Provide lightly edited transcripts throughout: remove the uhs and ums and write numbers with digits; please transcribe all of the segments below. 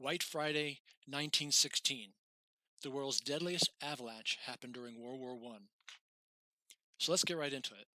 White Friday, 1916. The world's deadliest avalanche happened during World War I. So let's get right into it.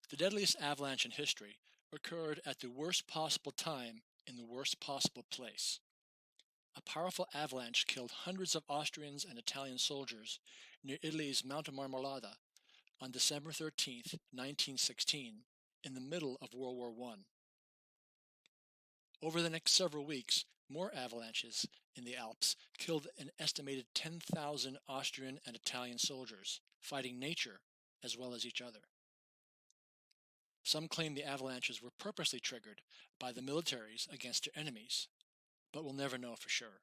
The deadliest avalanche in history occurred at the worst possible time in the worst possible place. A powerful avalanche killed hundreds of Austrian and Italian soldiers near Italy's Mount Marmolada on December 13th, 1916, in the middle of World War I. Over the next several weeks, more avalanches in the Alps killed an estimated 10,000 Austrian and Italian soldiers, fighting nature as well as each other. Some claim the avalanches were purposely triggered by the militaries against their enemies, but we'll never know for sure.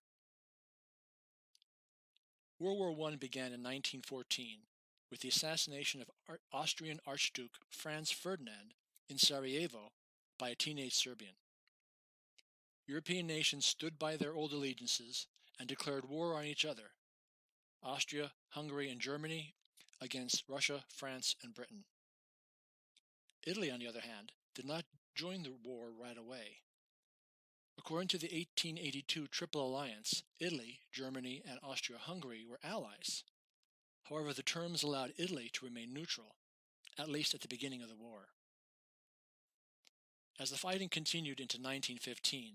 World War I began in 1914 with the assassination of Austrian Archduke Franz Ferdinand in Sarajevo by a teenage Serbian. European nations stood by their old allegiances and declared war on each other, Austria, Hungary, and Germany against Russia, France, and Britain. Italy, on the other hand, did not join the war right away. According to the 1882 Triple Alliance, Italy, Germany, and Austria-Hungary were allies. However, the terms allowed Italy to remain neutral, at least at the beginning of the war. As the fighting continued into 1915,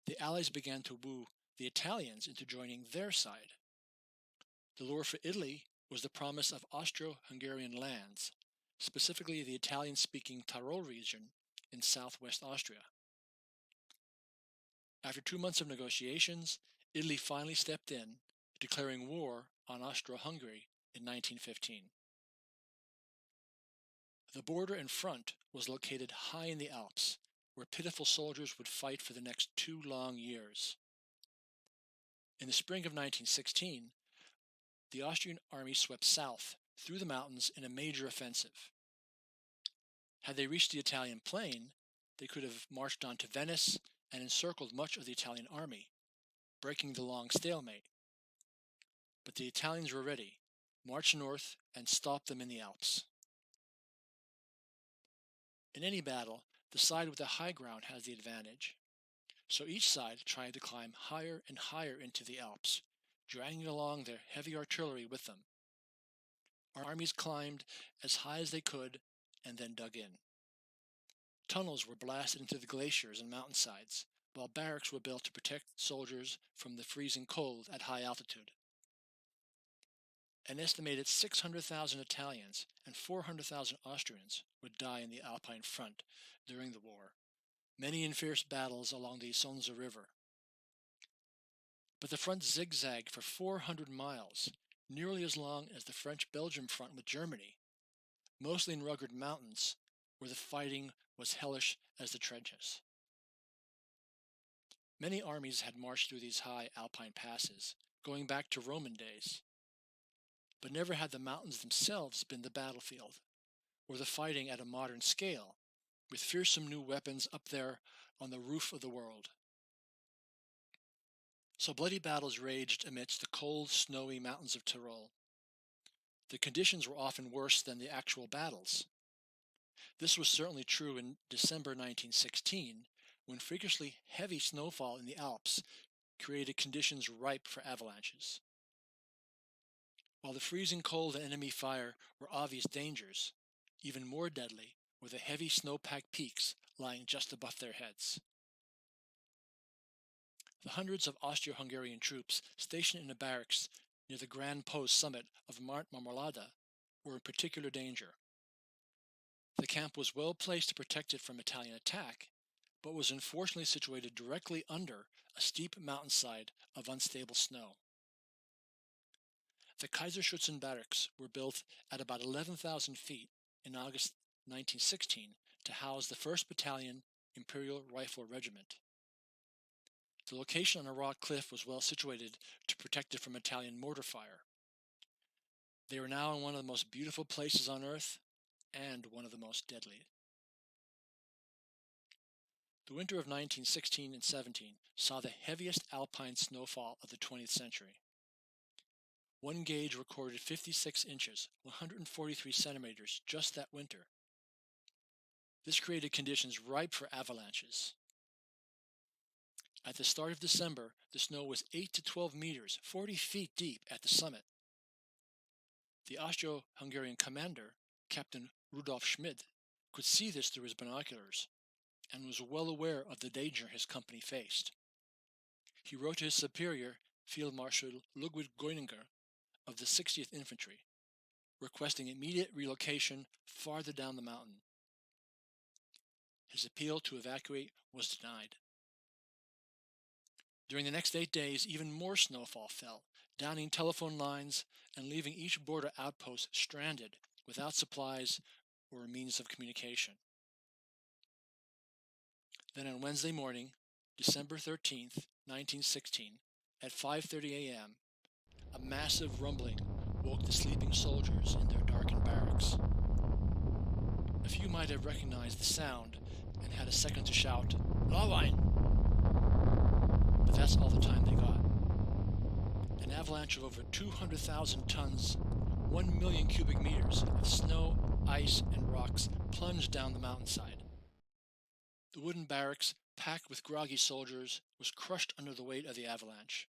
the Allies began to woo the Italians into joining their side. The lure for Italy was the promise of Austro-Hungarian lands, specifically the Italian-speaking Tyrol region in southwest Austria. After 2 months of negotiations, Italy finally stepped in, declaring war on Austro-Hungary in 1915. The border and front was located high in the Alps, where pitiful soldiers would fight for the next 2 long years. In the spring of 1916, the Austrian army swept south through the mountains in a major offensive. Had they reached the Italian plain, they could have marched on to Venice and encircled much of the Italian army, breaking the long stalemate. But the Italians were ready, marched north, and stopped them in the Alps. In any battle, the side with the high ground has the advantage. So each side tried to climb higher and higher into the Alps, dragging along their heavy artillery with them. Our armies climbed as high as they could and then dug in. Tunnels were blasted into the glaciers and mountainsides, while barracks were built to protect soldiers from the freezing cold at high altitude. An estimated 600,000 Italians and 400,000 Austrians would die in the Alpine front during the war, many in fierce battles along the Isonzo River. But the front zigzagged for 400 miles, nearly as long as the French-Belgium front with Germany, mostly in rugged mountains where the fighting was hellish as the trenches. Many armies had marched through these high Alpine passes, going back to Roman days. But never had the mountains themselves been the battlefield, or the fighting at a modern scale, with fearsome new weapons up there on the roof of the world. So bloody battles raged amidst the cold, snowy mountains of Tyrol. The conditions were often worse than the actual battles. This was certainly true in December 1916, when freakishly heavy snowfall in the Alps created conditions ripe for avalanches. While the freezing cold and enemy fire were obvious dangers, even more deadly were the heavy snow-packed peaks lying just above their heads. The hundreds of Austro-Hungarian troops stationed in the barracks near the Grand Post summit of Mount Marmolada were in particular danger. The camp was well placed to protect it from Italian attack, but was unfortunately situated directly under a steep mountainside of unstable snow. The Kaiserschützen barracks were built at about 11,000 feet in August 1916 to house the 1st Battalion Imperial Rifle Regiment. The location on a rock cliff was well situated to protect it from Italian mortar fire. They were now in one of the most beautiful places on Earth and one of the most deadly. The winter of 1916 and 17 saw the heaviest alpine snowfall of the 20th century. One gauge recorded 56 inches, 143 centimeters just that winter. This created conditions ripe for avalanches. At the start of December, the snow was 8 to 12 meters, 40 feet deep at the summit. The Austro-Hungarian commander, Captain Rudolf Schmid, could see this through his binoculars and was well aware of the danger his company faced. He wrote to his superior, Field Marshal Ludwig Göninger of the 60th Infantry, requesting immediate relocation farther down the mountain. His appeal to evacuate was denied. During the next 8 days, even more snowfall fell, downing telephone lines and leaving each border outpost stranded without supplies or a means of communication. Then on Wednesday morning, December 13th, 1916, at 5:30 a.m., a massive rumbling woke the sleeping soldiers in their darkened barracks. A few might have recognized the sound and had a second to shout, "Lawine!" But that's all the time they got. An avalanche of over 200,000 tons, 1 million cubic meters of snow, ice, and rocks plunged down the mountainside. The wooden barracks, packed with groggy soldiers, was crushed under the weight of the avalanche,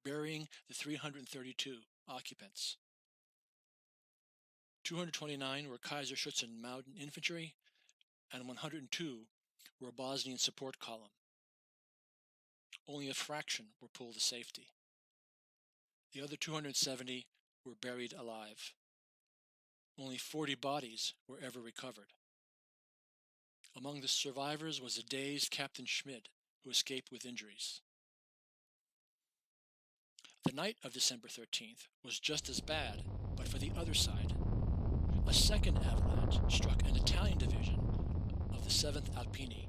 burying the 332 occupants. 229 were Kaiserschützen Mountain Infantry, and 102 were a Bosnian support column. Only a fraction were pulled to safety. The other 270 were buried alive. Only 40 bodies were ever recovered. Among the survivors was a dazed Captain Schmid, who escaped with injuries. The night of December 13th was just as bad, but for the other side. A second avalanche struck an Italian division of the 7th Alpini,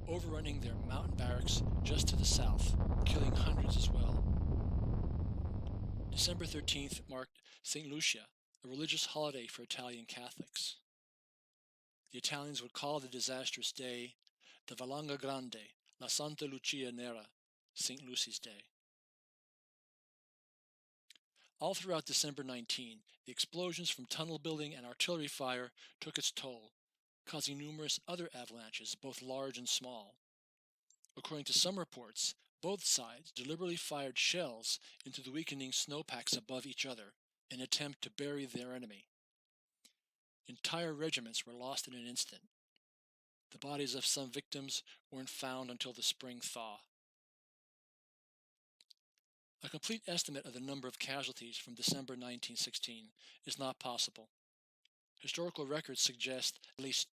overrunning their mountain barracks just to the south, killing hundreds as well. December 13th marked St. Lucia, a religious holiday for Italian Catholics. The Italians would call the disastrous day the Valanga Grande, la Santa Lucia Nera, St. Lucy's Day. All throughout December 19, the explosions from tunnel building and artillery fire took its toll, causing numerous other avalanches, both large and small. According to some reports, both sides deliberately fired shells into the weakening snowpacks above each other in an attempt to bury their enemy. Entire regiments were lost in an instant. The bodies of some victims weren't found until the spring thaw. A complete estimate of the number of casualties from December 1916 is not possible. Historical records suggest at least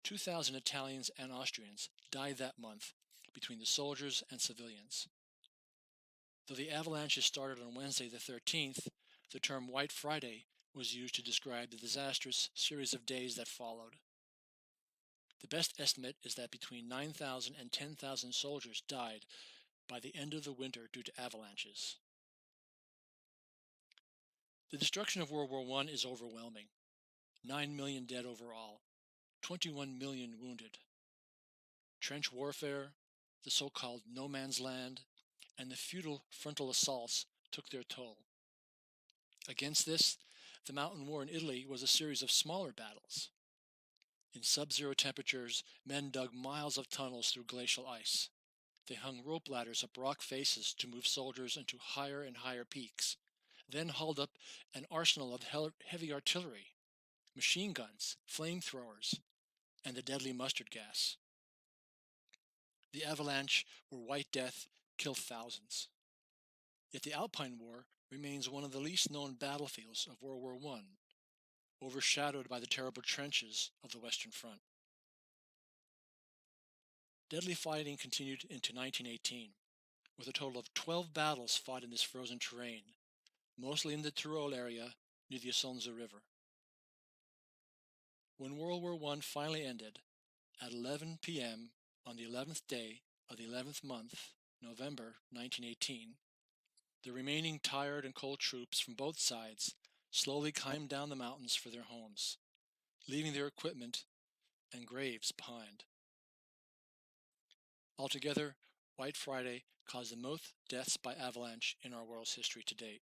2,000 Italians and Austrians died that month between the soldiers and civilians. Though the avalanches started on Wednesday the 13th, the term White Friday was used to describe the disastrous series of days that followed. The best estimate is that between 9,000 and 10,000 soldiers died by the end of the winter due to avalanches. The destruction of World War I is overwhelming. 9 million dead overall, 21 million wounded. Trench warfare, the so-called no man's land, and the futile frontal assaults took their toll. Against this, the mountain war in Italy was a series of smaller battles. In sub-zero temperatures, men dug miles of tunnels through glacial ice. They hung rope ladders up rock faces to move soldiers into higher and higher peaks, then hauled up an arsenal of heavy artillery, machine guns, flamethrowers, and the deadly mustard gas. The Avalanche, or White Death, killed thousands. Yet the Alpine War remains one of the least known battlefields of World War I, overshadowed by the terrible trenches of the Western Front. Deadly fighting continued into 1918, with a total of 12 battles fought in this frozen terrain, mostly in the Tyrol area near the Isonzo River. When World War I finally ended, at 11 p.m. on the 11th day of the 11th month, November 1918, the remaining tired and cold troops from both sides slowly climbed down the mountains for their homes, leaving their equipment and graves behind. Altogether, White Friday caused the most deaths by avalanche in our world's history to date.